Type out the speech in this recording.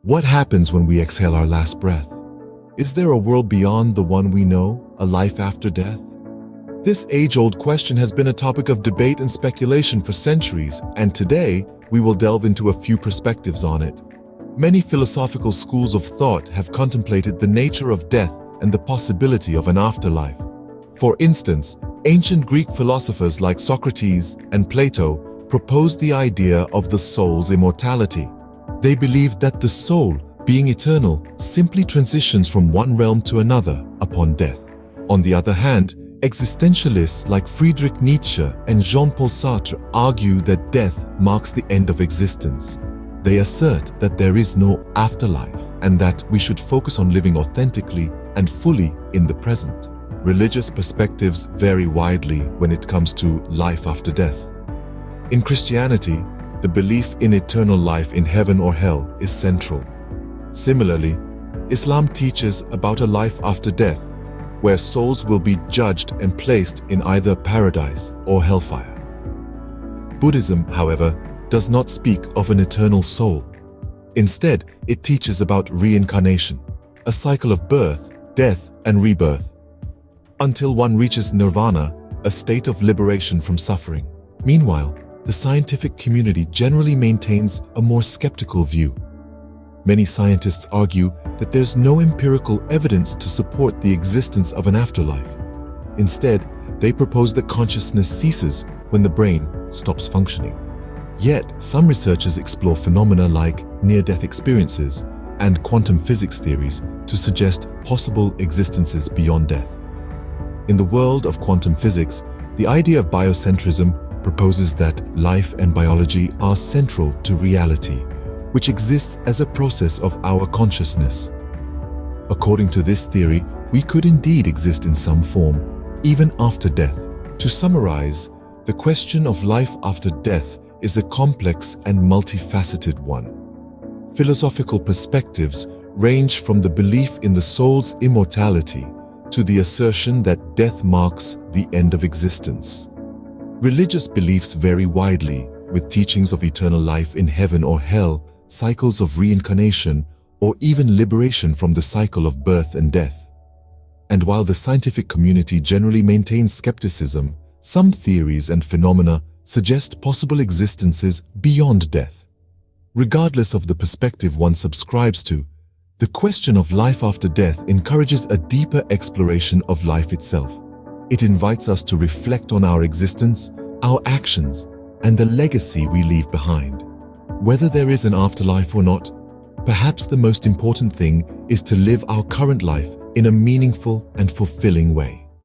What happens when we exhale our last breath? Is there a world beyond the one we know, a life after death? This age-old question has been a topic of debate and speculation for centuries, and today we will delve into a few perspectives on it. Many philosophical schools of thought have contemplated the nature of death and the possibility of an afterlife. For instance, ancient Greek philosophers like Socrates and Plato proposed the idea of the soul's immortality. They believed that the soul, being eternal, simply transitions from one realm to another upon death. On the other hand, existentialists like Friedrich Nietzsche and Jean-Paul Sartre argue that death marks the end of existence. They assert that there is no afterlife and that we should focus on living authentically and fully in the present. Religious perspectives vary widely when it comes to life after death. In Christianity, the belief in eternal life in heaven or hell is central. Similarly, Islam teaches about a life after death, where souls will be judged and placed in either paradise or hellfire. Buddhism, however, does not speak of an eternal soul. Instead, it teaches about reincarnation, a cycle of birth, death, and rebirth, until one reaches nirvana, a state of liberation from suffering. Meanwhile, the scientific community generally maintains a more skeptical view. Many scientists argue that there's no empirical evidence to support the existence of an afterlife. Instead, they propose that consciousness ceases when the brain stops functioning. Yet, some researchers explore phenomena like near-death experiences and quantum physics theories to suggest possible existences beyond death. In the world of quantum physics, the idea of biocentrism proposes that life and biology are central to reality, which exists as a process of our consciousness. According to this theory, we could indeed exist in some form, even after death. To summarize, the question of life after death is a complex and multifaceted one. Philosophical perspectives range from the belief in the soul's immortality to the assertion that death marks the end of existence. Religious beliefs vary widely, with teachings of eternal life in heaven or hell, cycles of reincarnation, or even liberation from the cycle of birth and death. And while the scientific community generally maintains skepticism, some theories and phenomena suggest possible existences beyond death. Regardless of the perspective one subscribes to, the question of life after death encourages a deeper exploration of life itself. It invites us to reflect on our existence, our actions, and the legacy we leave behind. Whether there is an afterlife or not, perhaps the most important thing is to live our current life in a meaningful and fulfilling way.